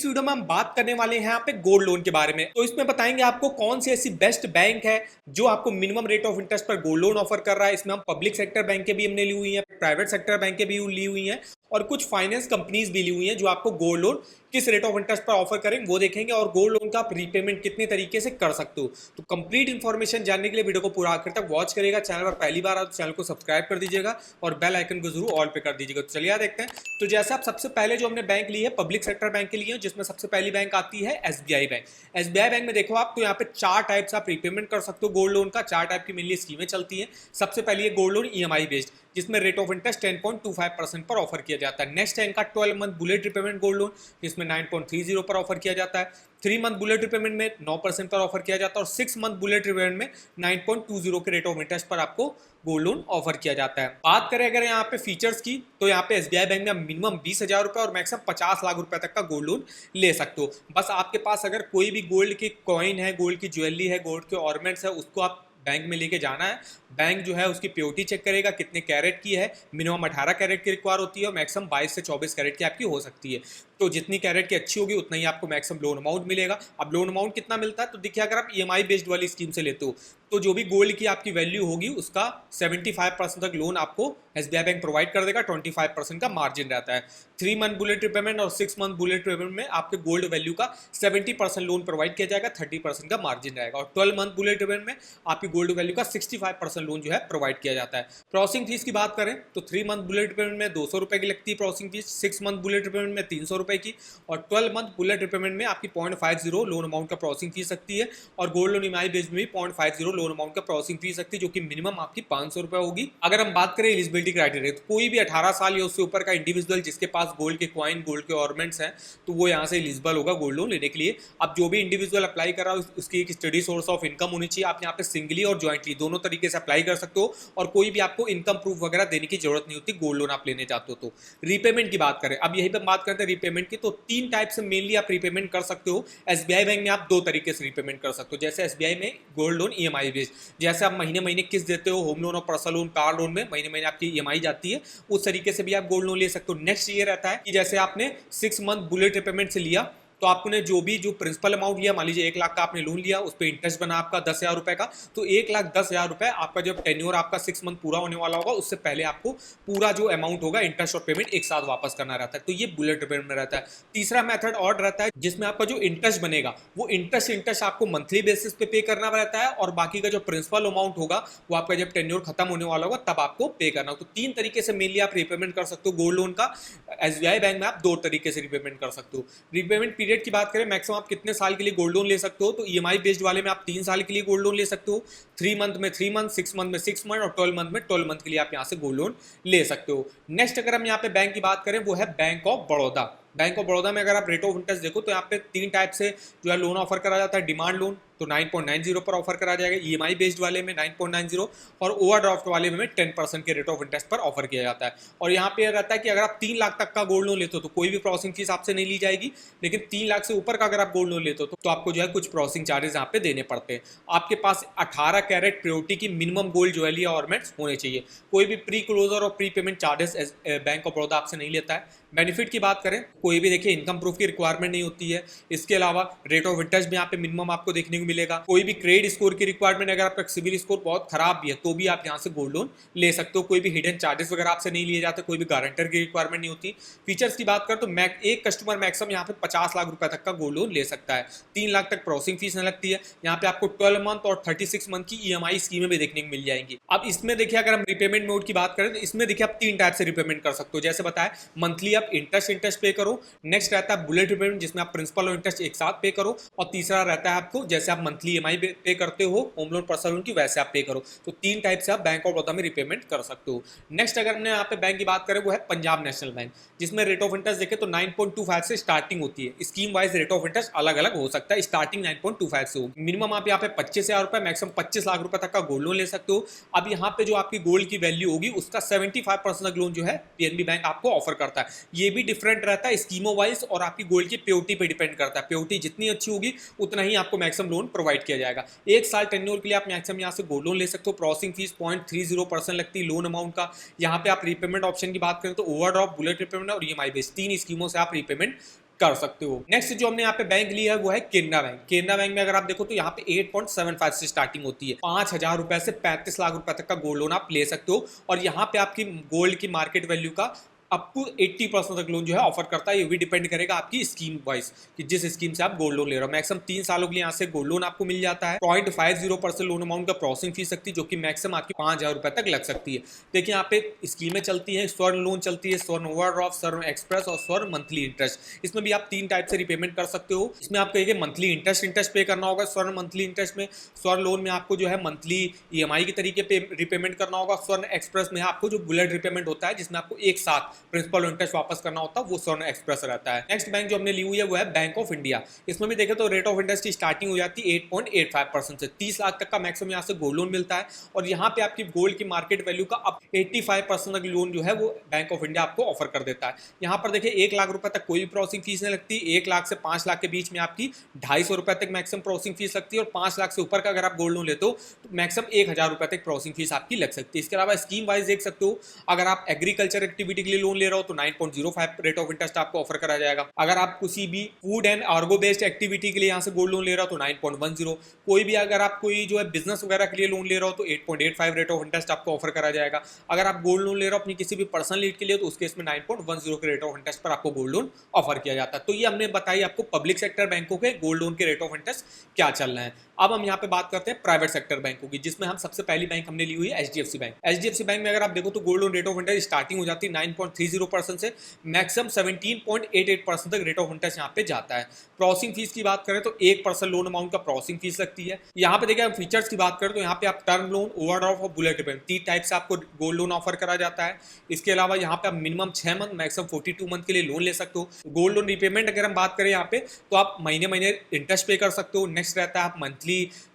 इस वीडियो में हम बात करने वाले हैं यहाँ पे गोल्ड लोन के बारे में। तो इसमें बताएंगे आपको कौन सी ऐसी बेस्ट बैंक है जो आपको मिनिमम रेट ऑफ इंटरेस्ट पर गोल्ड लोन ऑफर कर रहा है। इसमें हम पब्लिक सेक्टर बैंक भी हमने ली हुई है, प्राइवेट सेक्टर बैंक भी ली हुई है और कुछ फाइनेंस कंपनीज भी ली हुई हैं जो आपको गोल्ड लोन किस रेट ऑफ इंटरेस्ट पर ऑफर करेंगे वो देखेंगे और गोल्ड लोन का आप रीपेमेंट कितने तरीके से कर सकते हो। तो कंप्लीट इन्फॉर्मेशन जानने के लिए वीडियो को पूरा आखिर तक वॉच करेगा। चैनल पर पहली बार आओ तो चैनल को सब्सक्राइब कर दीजिएगा और बेल आइकन को जरूर ऑल पे कर दीजिएगा। तो चलिए देखते हैं। तो जैसे आप सबसे पहले जो हमने बैंक ली है पब्लिक सेक्टर बैंक के लिए, जिसमें सबसे पहली बैंक आती है एसबीआई बैंक। एसबीआई बैंक में देखो आप तो यहाँ पे चार टाइप्स आप रीपेमेंट कर सकते हो गोल्ड लोन का। चार टाइप की मेनली स्कीमें चलती हैं। सबसे पहले है गोल्ड लोन ईएमआई बेस्ड, जिसमें रेट ऑफ इंटरेस्ट 10.25% पर ऑफर किया जाता है। नेक्स्ट है इनका 12 month bullet repayment gold loan, जिसमें 9.30 पर ऑफर किया जाता है। 3 मंथ बुलेट रिपेमेंट में 9% पर ऑफर किया जाता है और 6 मंथ बुलेट रिपेमेंट में 9.20 के रेट ऑफ इंटरेस्ट पर आपको गोल्ड लोन ऑफर किया जाता है। बात करें अगर यहाँ पे फीचर्स की तो यहाँ पे एसबीआई बैंक में मिनिमम 20,000 रुपए और मैक्सिमम 50 लाख रुपए तक का गोल्ड लोन ले सकते हो। बस आपके पास अगर कोई भी गोल्ड की कॉइन है, गोल्ड की ज्वेलरी है, गोल्ड के ऑर्नामेंट्स है, उसको आप बैंक में लेके जाना है। बैंक जो है उसकी प्योरिटी चेक करेगा कितने कैरेट की है। मिनिमम 18 कैरेट की रिक्वायर होती है और मैक्सिमम 22 से 24 कैरेट की आपकी हो सकती है। तो जितनी कैरेट की अच्छी होगी उतना ही आपको मैक्सिमम लोन अमाउंट मिलेगा। अब लोन अमाउंट कितना मिलता है तो देखिए, अगर आप ईएमआई बेस्ड वाली स्कीम से लेते हो तो जो भी गोल्ड की आपकी वैल्यू होगी उसका 75% तक लोन आपको एसबीआई बैंक प्रोवाइड कर देगा। 25% का मार्जिन रहता है। 3 मंथ बुलेट रिपेमेंट और 6 मंथ बुलेट रिपेमेंट में आपके गोल्ड वैल्यू का 70% लोन प्रोवाइड किया जाएगा, 30% का मार्जिन रहेगा। और 12 मंथ बुलेट रिपेमेंट में आपकी गोल्ड वैल्यू का 65% लोन जो है प्रोवाइड किया जाता है। प्रोसेसिंग फीस की बात करें तो 3 मंथ बुलेट रिपेमेंट में 200 रुपए की लगती है processing fees, 6 month bullet repayment में 300 रुपए की और 12 मंथ बुलेट रिपेमेंट में आपकी 0.50 लोन अमाउंट का प्रोसेसिंग फीस लगती है। और गोल्ड लोन ईएमआई बेस्ड में भी 0.50 लोन अमाउंट का प्रोसेसिंग फीस लगती है, जो कि मिनिमम आपकी 500 रुपए होगी। अगर हम बात करें एलिजिबिलिटी क्राइटेरिया तो कोई भी 18 साल या उससे ऊपर का इंडिविजुअल जिसके पास गोल्ड के कॉइन, गोल्ड के ऑर्नामेंट्स हैं तो वो यहाँ से एलिजिबल होगा गोल्ड लोन लेने के लिए। अब जो भी इंडिविजुअल अप्लाई कर रहा है उसकी एक स्टडी सोर्स ऑफ इनकम होनी चाहिए। आप यहाँ पे सिंगली और ज्वाइंटली दोनों तरीके से अप्लाई कर सकते हो और कोई भी आपको इनकम प्रूफ वगैरह देने की जरूरत नहीं होती गोल्ड लोन आप लेने चाहते हो तो। रीपेमेंट की बात करें, अब यही पे बात करते हैं रीपेमेंट की, तो 3 टाइप से मेनली आप रीपेमेंट कर सकते हो। एसबीआई बैंक में आप 2 तरीके से रीपेमेंट कर सकते हो। जैसे एसबीआई में गोल्ड लोन ईएमआई बेस्ड, जैसे आप महीने महीने किस्त देते हो, होम लोन और पर्सनल लोन, कार लोन में महीने महीने आपकी ईएमआई जाती है, उस तरीके से भी आप गोल्ड लोन ले सकते हो। नेक्स्ट ये रहता है कि जैसे आपने 6 मंथ बुलेट रिपेमेंट से लिया तो आपने जो प्रिंसिपल अमाउंट लिया, मान लीजिए 1 लाख का आपने लोन लिया, उस पर इंटरेस्ट बना आपका 10,000 रुपए का, तो 1,10,000 रुपए आपका जब टेन्योर आपका 6 मंथ पूरा होने वाला होगा उससे पहले आपको पूरा जो अमाउंट होगा इंटरेस्ट और पेमेंट एक साथ वापस करना रहता है। तो ये बुलेट रिपेमेंट में रहता है। तीसरा मेथड और रहता है जिसमें आपका जो इंटरेस्ट बनेगा वो इंटरेस्ट आपको मंथली बेसिस पे करना रहता है और बाकी का जो प्रिंसिपल अमाउंट होगा वो आपका जब टेन्योर खत्म होने वाला होगा तब आपको पे करना होगा। तो 3 तरीके से मेनली आप रीपेमेंट कर सकते हो गोल्ड लोन का। एसबीआई बैंक में आप 2 तरीके से रीपेमेंट कर सकते हो। रीपेमेंट पीरियड की बात करें, मैक्सिमम आप कितने साल के लिए गोल्ड लोन ले सकते हो तो ईएमआई बेस्ड वाले में आप 3 साल के लिए गोल्ड लोन ले सकते हो। 3 मंथ में 3 मंथ, 6 मंथ में 6 मंथ और 12 मंथ में 12 मंथ के लिए आप यहां से गोल्ड लोन ले सकते हो। नेक्स्ट अगर हम यहाँ पे बैंक की बात करें वो है bank of Baroda. Bank of Baroda में अगर आप रेट ऑफ इंटरेस्ट देखो तो यहाँ पे 3 टाइप से जो है लोन ऑफर करा जाता है। डिमांड लोन तो 9.90 पर ऑफर करा जाएगा, ईएमआई बेस्ड वाले में 9.90 और ओवरड्राफ्ट वाले में 10% के रेट ऑफ इंटरेस्ट पर ऑफर किया जाता है। और यहाँ पे रहता है कि अगर आप 3 लाख तक का गोल्ड लोन लेते हो तो कोई भी प्रोसेसिंग फीस आपसे नहीं ली जाएगी, लेकिन 3 लाख से ऊपर का अगर आप गोल्ड लोन लेते हो तो आपको जो है कुछ प्रोसेसिंग चार्जेस यहाँ पे देने पड़ते हैं। आपके पास 18 कैरेट प्योरिटी की मिनिमम गोल्ड ज्वेलरी ऑर्नामेंट्स होने चाहिए। कोई भी प्री क्लोजर और pre payment charges bank of Baroda आपसे नहीं लेता है। बेनिफिट की बात करें, कोई भी देखिए इनकम प्रूफ की रिक्वायरमेंट नहीं होती है। इसके अलावा रेट ऑफ इंटरेस्ट भी यहाँ पे मिनिमम आपको देखने को मिलेगा। कोई भी क्रेडिट स्कोर की रिक्वायरमेंट, अगर आपका सिविल स्कोर बहुत खराब भी है तो भी आप यहाँ से गोल्ड लोन ले सकते हो। कोई भी हिडन चार्जेस वगैरह आपसे नहीं लिए जाते, कोई भी गारंटर की रिक्वायरमेंट नहीं होती। फीचर्स की बात करें तो एक कस्टमर मैक्सिमम यहाँ पे 50 लाख रुपए तक का गोल्ड लोन ले सकता है। 3 लाख तक प्रोसेसिंग फीस नहीं लगती है। यहाँ पे आपको 12 मंथ और 36 मंथ की ईएमआई स्कीमें भी देखने को मिल जाएंगी। अब इसमें देखिए अगर हम रिपेमेंट मोड की बात करें तो इसमें देखिए आप 3 टाइप से रिपेमेंट कर सकते हो। जैसे बताया, मंथली आप इंटरेस्ट पे करो। नेक्स्ट रहता है बुलेट रिपेमेंट जिसमें आप प्रिंसिपल और इंटरेस्ट एक साथ पे करो। और तीसरा रहता है आपको जैसे आप मंथली ईएमआई पे करते हो होम लोन पर्सनल लोन की, वैसे आप पे करो। तो 3 टाइप से आप बैंक ऑफ बड़ौदा में रिपेमेंट कर सकते हो। नेक्स्ट अगर हमने यहाँ पे बैंक की बात करें वो है पंजाब नेशनल बैंक, जिसमें रेट ऑफ इंटरेस्ट देखें तो 9.25 से स्टार्टिंग होती है। Scheme wise rate of interest अलग अलग हो सकता है, स्टार्टिंग 9.25 से होगी। मिनिमम आप यहाँ पे 25,000 रुपए, मैक्सिमम 25 लाख रुपए तक का गोल्ड लोन ले सकते हो। अब यहाँ पे जो आपकी गोल्ड की वैल्यू होगी उसका 75% तक लोन जो है पीएनबी बैंक आपको ऑफर करता है। ये भी डिफरेंट रहता है स्कीमों वाइज और आपकी गोल्ड की प्योरिटी पे डिपेंड करता है। प्योरिटी जितनी अच्छी होगी उतना ही आपको मैक्सिमम लोन प्रोवाइड किया जाएगा। 1 साल टेन्योर के लिए आप मैक्सिमम यहाँ से गोल्ड लोन ले सकते हो। प्रोसेसिंग फीस 0.30% लगती है लोन अमाउंट का। यहाँ पे आप रीपेमेंट ऑप्शन की बात करें तो ओवरड्राफ्ट, बुलेट रिपेमेंट और ईएमआई बेस्ड 3 स्कीमों से आप रीपेमेंट कर सकते हो। नेक्स्ट जो हमने यहाँ पे बैंक लिया है वो है केनरा बैंक। केनरा बैंक में अगर आप देखो तो यहाँ पे 8.75 से स्टार्टिंग होती है। 5,000 रुपए से 35 लाख रुपए तक का गोल्ड लोन आप ले सकते हो और यहाँ पे आपकी गोल्ड की मार्केट वैल्यू का अप टू 80% तक लोन जो है ऑफर करता है। ये भी डिपेंड करेगा आपकी स्कीम वाइज कि जिस स्कीम से आप गोल्ड लोन ले रहे हो। मैक्सिमम 3 सालों के लिए यहाँ से गोल्ड लोन आपको मिल जाता है। 0.50% लोन अमाउंट का प्रोसेसिंग फीस सकती है जो कि मैक्सिमम आपकी 5,000 रुपए तक लग सकती है। देखिए यहाँ पे स्कीमें चलती हैं, स्वर्ण लोन चलती है, स्वर्ण ओवरड्राफ्ट, स्वर्ण एक्सप्रेस और स्वर्ण मंथली इंटरेस्ट। इसमें भी आप 3 टाइप से रिपेमेंट कर सकते हो। इसमें आपको एक मंथली इंटरेस्ट पे करना होगा। स्वर्ण मंथली इंटरेस्ट में, स्वर्ण लोन में आपको जो है मंथली EMI के तरीके पे रिपेमेंट करना होगा। स्वर्ण एक्सप्रेस में आपको जो बुलेट रिपेमेंट होता है जिसमें आपको एक साथ प्रिंसिपल इंटरेस्ट वापस करना होता है, वो स्वर्ण एक्सप्रेस रहता है। नेक्स्ट बैंक जो हमने ली हुई है वो है बैंक ऑफ इंडिया। इसमें भी देखें तो रेट ऑफ इंटरेस्ट की स्टार्टिंग हो जाती है 8.85% से। 30 लाख तक का मैक्सिमम यहाँ से गोल्ड लोन मिलता है और यहाँ पे आपकी गोल्ड की मार्केट वैल्यू का अब 85% तक लोन जो है वो बैंक ऑफ इंडिया आपको ऑफर कर देता है। यहाँ पर देखिए 1 लाख रुपए तक कोई भी प्रोसेसिंग फीस नहीं लगती। 1 लाख से 5 लाख के बीच में आपकी 250 रुपए तक मैक्सिमम प्रोसेसिंग फीस लगती है और 5 लाख से ऊपर का अगर आप गोल्ड लोन लेते हो तो मैक्सिमम 1,000 रुपए तक प्रोसेसिंग फीस आपकी लग सकती है। इसके अलावा स्कीम वाइज देख सकते हो, अगर आप एग्रीकल्चर एक्टिविटी के लिए लोन ले रहे हो तो 9.05 रेट ऑफ इंटरेस्ट आपको ऑफर करा जाएगा। अगर आप किसी भी food and Ergo based activity के लिए यहाँ से गोल्ड लोन ले रहे हो तो 9.10। कोई भी अगर आप कोई जो है बिजनेस वगैरह के लिए लोन ले रहे हो तो 8.85 रेट ऑफ इंटरेस्ट आपको ऑफर करा जाएगा। अगर आप गोल्ड लोन ले रहे हो अपनी किसी भी पर्सनल नीड के लिए तो उसके इसमें 9.10 के रेट ऑफ इंटरेस्ट पर आपको गोल्ड लोन ऑफर किया जाता है। तो ये हमने बताई आपको पब्लिक सेक्टर बैंकों के गोल्ड लोन के रेट ऑफ इंटरेस्ट क्या चल रहे हैं। अब हम यहाँ पे बात करते हैं प्राइवेट सेक्टर बैंकों की, जिसमें हम सबसे पहली बैंक हमने ली हुई है HDFC बैंक। HDFC बैंक में अगर आप देखो तो gold loan rate of interest starting हो जाती है 9.30% से मैक्सिमम 17.88% तक रेट ऑफ इंटरेस्ट यहाँ पे जाता है। प्रोसेसिंग फीस की बात करें तो 1% लोन अमाउंट का प्रोसेसिंग फीस लगती है। यहाँ पे देखिए फीचर्स की बात करें तो यहाँ पे आप टर्म लोन, ओवरड्राफ्ट और बुलेट रिपेमेंट 3 टाइप से आपको गोल्ड लोन ऑफर करा जाता है। इसके अलावा यहाँ पे आप मिनिमम 6 मंथ मैक्सिमम 42 मंथ के लिए लोन ले सकते हो। गोल्ड लोन रिपेमेंट अगर हम बात करें यहाँ पे तो आप महीने महीने इंटरेस्ट पे कर सकते हो। नेक्स्ट रहता है आप मंथली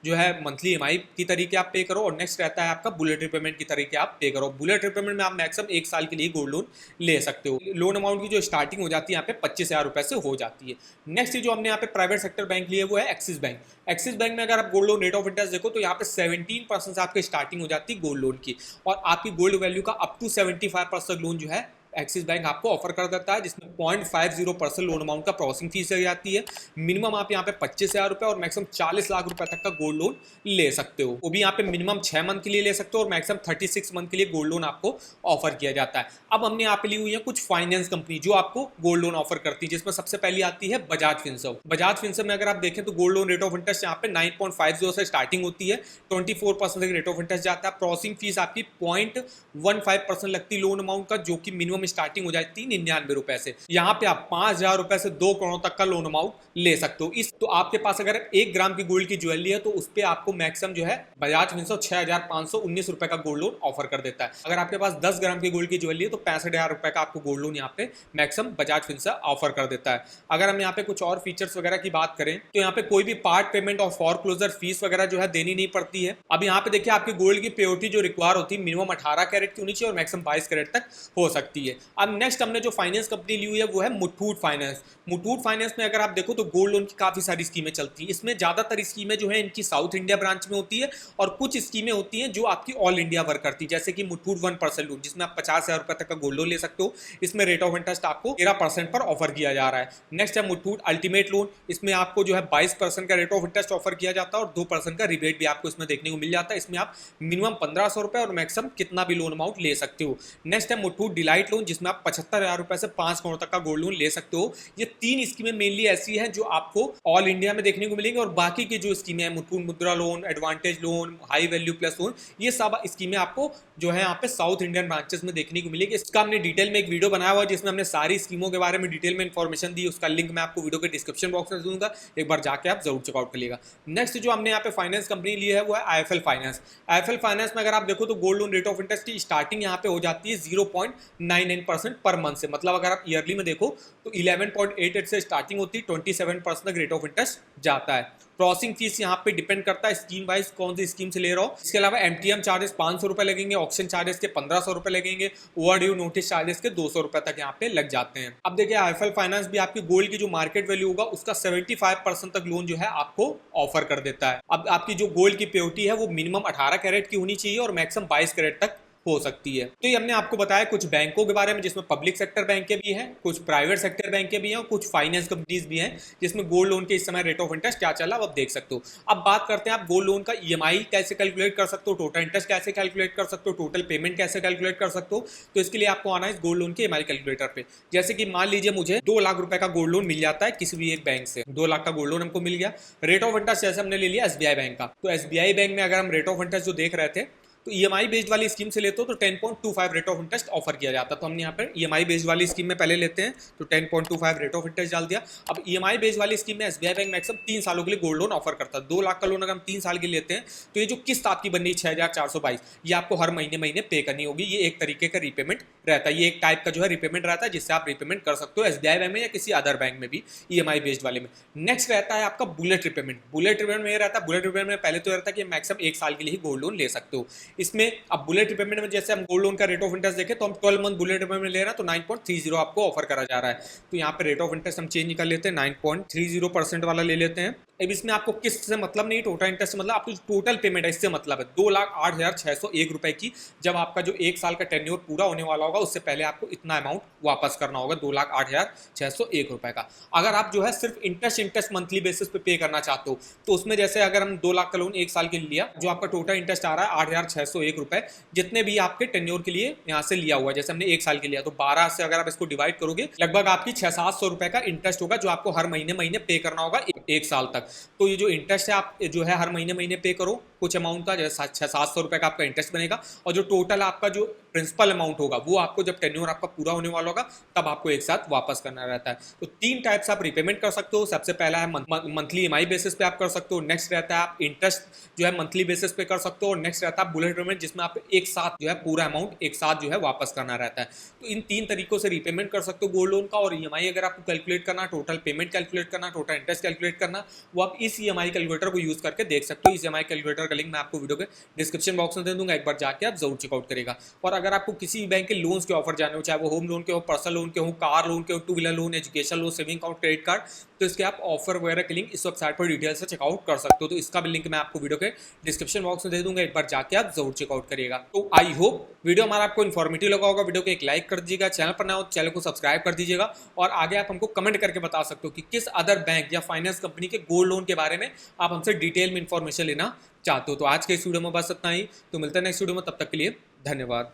जो है मंथली EMI की तरीके आप पे करो और नेक्स्ट रहता है आपका बुलेट रिपेमेंट की तरीके आप पे करो। बुलेट रिपेमेंट में आप मैक्सिमम 1 साल के लिए गोल्ड लोन ले सकते हो। लोन अमाउंट की जो स्टार्टिंग हो जाती है यहाँ पे 25,000 रुपए से हो जाती है। नेक्स्ट जो हमने यहाँ पे प्राइवेट सेक्टर बैंक लिए वो है एक्सिस बैंक। एक्सिस बैंक में अगर आप gold loan rate of interest देखो तो यहाँ पे 17% से आपकी स्टार्टिंग हो जाती है गोल्ड लोन की और आपकी गोल्ड वैल्यू का अप टू 75% लोन जो है एक्सिस बैंक आपको ऑफर कर देता है, जिसमें 0.50% लोन अमाउंट का प्रोसेसिंग फीस लग जाती है। मिनिमम आप यहाँ पे 25,000 रुपए और मैक्सिमम 40 लाख रुपए तक का गोल्ड लोन ले सकते हो। वो भी यहाँ पे मिनिमम 6 मंथ के लिए ले सकते हो और मैक्सिमम 36 मंथ के लिए गोल्ड लोन आपको ऑफर किया जाता है। अब हमने यहाँ पे ली हुई है कुछ फाइनेंस कंपनी जो आपको गोल्ड लोन ऑफर करती है, जिसमें सबसे पहली आती है बजाज फिनसर्व। बजाज फिनसर्व में अगर आप देखें तो gold loan rate of interest यहाँ पे 9.50 से स्टार्टिंग होती है। 24% रेट ऑफ इंटरेस्ट जाता है। प्रोसेसिंग फीस आपकी 0.15% लगती है लोन अमाउंट का, जो कि मिनिमम स्टार्टिंग हो जाती है 99 रुपए से। यहाँ पे आप 5,000 रुपए से 2 करोड़ तक का लोन अमाउंट ले सकते हो। इस तो आपके पास अगर 1 ग्राम की गोल्ड की ज्वेलरी है तो उस पर आपको मैक्सिमम जो है बजाज फिनसर्व 6,519 रुपए का गोल्ड लोन ऑफर कर देता है। अगर आपके पास 10 ग्राम की गोल्ड की ज्वेलरी है तो 65,000 रुपए का आपको गोल्ड लोन यहाँ पे मैक्सिमम बजाज फिनसर्व ऑफर कर देता है। अगर हम यहाँ पे कुछ और फीचर्स वगैरह की बात करें तो यहाँ पे कोई भी पार्ट पेमेंट और फॉरक्लोजर फीस वगैरह जो है देनी नहीं पड़ती है। अब यहाँ पे देखिए आपकी गोल्ड की प्योरिटी जो रिक्वायर होती है मिनिमम 18 कैरेट की होनी चाहिए और मैक्सिमम 22 कैरेट तक हो सकती है। अब नेक्स्ट हमने जो फाइनेंस कंपनी ली हुई है वो है मुथूट फाइनेंस। मुथूट फाइनेंस में अगर आप देखो तो गोल्ड लोन की काफी सारी स्कीमें चलती है। इसमें ज्यादातर स्कीमें जो है इनकी साउथ इंडिया ब्रांच में होती है और कुछ स्कीमें होती हैं जो आपकी ऑल इंडिया वर्क करती है, जैसे कि मुथूट 1% लोन जिसमें आप 50,000 रुपए तक का गोल्ड लोन ले सकते हो। इसमें रेट ऑफ इंटरेस्ट आपको 13% पर ऑफर किया जा रहा है। नेक्स्ट है मुथूट अल्टीमेट लोन। इसमें आपको जो है 22% का रेट ऑफ इंटरेस्ट ऑफर किया जाता है और 2% का रिबेट भी आपको इसमें देखने को मिल जाता है। इसमें आप मिनिमम 1,500 रुपए और मैक्सिमम कितना भी लोन अमाउंट ले सकते हो। नेक्स्ट है मुथूट डिलाइट लोन जिसमें आप 75,000 रुपए से 5 करोड़ तक का गोल्ड लोन ले सकते हो। ये 3 स्कीमें मेनली ऐसी हैं जो आपको ऑल इंडिया में देखने को मिलेंगी और बाकी की जो स्कीमें हैं मुथूट मुद्रा loan, advantage loan, high value plus lone, ये सब स्कीमें आपको जो है यहाँ पे साउथ इंडियन ब्रांचेस में देखने को मिलेगी। इसका हमने डिटेल में एक वीडियो बनाया हुआ है जिसमें हमने सारी स्कीमों के बारे में डिटेल में इंफॉर्मेशन दी। उसका लिंक मैं आपको वीडियो के डिस्क्रिप्शन बॉक्स में दूंगा, एक बार जाके आप जरूर चेकआउट करिएगा। नेक्स्ट जो हमने यहाँ पे फाइनेंस कंपनी ली है वो है IIFL फाइनेंस। IIFL फाइनेंस में अगर आप देखो तो gold loan rate of interest की स्टार्टिंग यहाँ पे हो जाती है 0.99% पर मंथ से। मतलब अगर आप ईयरली में देखो तो 11.88 से स्टार्टिंग होती है, 27% तक रेट ऑफ इंटरेस्ट जाता है। प्रोसेसिंग फीस यहाँ पे डिपेंड करता है स्कीम वाइज कौन सी स्कीम से ले रहा हो। इसके अलावा MTM चार्जेस 500 रुपए लगेंगे, ऑक्शन चार्जेस के 1,500 रुपए लगेंगे, ओवरड्यू नोटिस चार्जेस के 200 रुपए तक यहाँ पे लग जाते हैं। अब देखिए IIFL फाइनेंस भी आपकी गोल्ड की जो मार्केट वैल्यू होगा उसका 75% तक लोन जो है आपको ऑफर कर देता है। अब आपकी जो गोल्ड की प्योरिटी है वो मिनिमम 18 कैरेट की होनी चाहिए और मैक्सिमम 22 कैरेट तक हो सकती है। तो ये हमने आपको बताया कुछ बैंकों के बारे में, जिसमें पब्लिक सेक्टर बैंकें भी हैं, कुछ प्राइवेट सेक्टर बैंकें भी हैं और कुछ फाइनेंस कंपनीज भी हैं, जिसमें गोल्ड लोन के इस समय रेट ऑफ इंटरेस्ट क्या चल रहा है आप देख सकते हो। अब बात करते हैं आप गोल्ड लोन का ईएमआई कैसे कैलकुलेट कर सकते हो, टोटल इंटरेस्ट कैसे कैलकुलेट कर सकते हो, टोटल पेमेंट कैसे कैलकुलेट कर सकते हो। तो इसके लिए आपको आना है गोल्ड लोन के ईएमआई कैलकुलेटर पे। जैसे कि मान लीजिए मुझे 2 लाख रुपए का गोल्ड लोन मिल जाता है किसी भी एक बैंक से, 2 लाख का गोल्ड लोन हमको मिल गया। रेट ऑफ इंटरेस्ट जैसे हमने ले लिया एसबीआई बैंक का, तो एसबीआई बैंक में अगर हम रेट ऑफ इंटरेस्ट जो देख रहे थे, तो ईएमआई बेस्ड वाली स्कीम से लेते हो तो 10.25 रेट ऑफ इंटरेस्ट ऑफर किया जाता है। तो हमने यहाँ पर ईएमआई बेस्ड वाली स्कीम में पहले लेते हैं, तो 10.25 रेट ऑफ इंटरेस्ट डाल दिया। अब ईएमआई बेस्ड वाली स्कीम में एसबीआई बैंक मैक्सिमम 3 सालों के लिए गोल्ड लोन ऑफर करता है। 2 लाख का लोन अगर हम 3 साल के लिए लेते हैं, तो ये जो किस्त आपकी बन रही 6422, ये आपको हर महीने महीने पे करनी होगी। ये एक तरीके का रीपेमेंट रहता है, ये एक टाइप का जो है रीपेमेंट रहता है, जिससे आप रीपेमेंट कर सकते हो एसबीआई बैंक में या किसी अदर बैंक में भी ईएमआई बेस्ड वाले में। नेक्स्ट रहता है आपका बुलेट रीपेमेंट। बुलेट रीपेमेंट में रहता है, बुलेट रीपेमेंट में पहले तो रहता है कि मैक्सिमम 1 साल के लिए ही गोल्ड लोन ले सकते हो। इसमें अब बुलेट रीपेमेंट में जैसे हम गोल्ड लोन का रेट ऑफ इंटरेस्ट देखें, तो हम 12 मंथ बुलेट रीपेमेंट में ले रहे हैं, तो 9.30 आपको ऑफर करा जा रहा है। तो यहाँ पे रेट ऑफ इंटरेस्ट हम चेंज कर लेते हैं, 9.30% वाला ले लेते हैं। अब इसमें आपको किस्त से मतलब नहीं, टोटल इंटरेस्ट से मतलब आपकी टोटल पेमेंट है, इससे मतलब है 2,08,601 रुपए की। जब आपका जो 1 साल का टेन्योर पूरा होने वाला होगा, उससे पहले आपको इतना अमाउंट वापस करना होगा, 2,08,601 रुपए का। अगर आप जो है सिर्फ इंटरेस्ट मंथली बेसिस पे पे करना चाहते हो, तो उसमें जैसे अगर हम 2 लाख का लोन 1 साल के लिए लिया, जो आपका टोटल इंटरेस्ट आ रहा है 8,601 रुपए, जितने भी आपके टेन्योर के लिए यहाँ से लिया हुआ है, जैसे हमने 1 साल के लिया, तो 12 से अगर आप इसको डिवाइड करोगे, लगभग आपकी 600-700 रुपए का इंटरेस्ट होगा, जो आपको हर महीने महीने पे करना होगा 1 साल तक। तो ये जो इंटरेस्ट है आप जो है हर महीने महीने पे करो कुछ अमाउंट का, जैसे 600-700 रुपए का आपका इंटरेस्ट बनेगा, और जो टोटल आपका जो प्रिंसिपल अमाउंट होगा, वो आपको जब टेन्योर आपका पूरा होने वाला होगा, तब आपको एक साथ वापस करना रहता है। तो 3 टाइप से आप रीपेमेंट कर सकते हो। सबसे पहला है मंथली ईएमआई बेसिस पे आप कर सकते हो। नेक्स्ट रहता है आप इंटरेस्ट जो है मंथली बेसिस पे कर सकते हो। और नेक्स्ट रहता है बुलेट पेमेंट, जिसमें आप एक साथ जो है पूरा अमाउंट एक साथ जो है वापस करना रहता है। तो इन 3 तरीकों से रीपेमेंट कर सकते हो गोल्ड लोन का। और ईएमआई अगर आपको कैलकुलेट करना, टोटल पेमेंट कैलकुलेट करना, टोटल इंटरेस्ट कैलकुलेट करना, वो आप इस ईएमआई कैलकुलेटर को यूज करके देख सकते हो। इस ईएमआई कैलकुलेटर का लिंक मैं आपको वीडियो के डिस्क्रिप्शन बॉक्स में दे दूंगा, एक बार जाके आप जरूर चेकआउट करेगा। और अगर आपको किसी बैंक के लोन्स के ऑफर जाने हो, चाहे वो होम लोन के हो, पर्सनल लोन के हो, कार लोन के हो, 2 wheeler loan, education loan, saving account, credit card, तो इसके आप ऑफर वगैरह के लिंक इस वेबसाइट पर डिटेल से चेकआउट कर सकते हो। तो इसका भी लिंक मैं आपको वीडियो के डिस्क्रिप्शन बॉक्स में दे दूंगा, एक बार जाके आप जरूर चेकआउट करिएगा। तो आई होप वीडियो हमारा आपको इन्फॉर्मेटिव लगा होगा। वीडियो को एक लाइक कर दीजिएगा, चैनल पर नया हो चैनल को सब्सक्राइब कर दीजिएगा, और आगे आप हमको कमेंट करके बता सकते हो कि किस अदर बैंक या फाइनेंस कंपनी के गोल्ड लोन के बारे में आप हमसे डिटेल में इंफॉर्मेशन लेना चाहते हो। तो आज के इस वीडियो में बस इतना ही, तो मिलता है नेक्स्ट वीडियो में, तब तक के लिए धन्यवाद।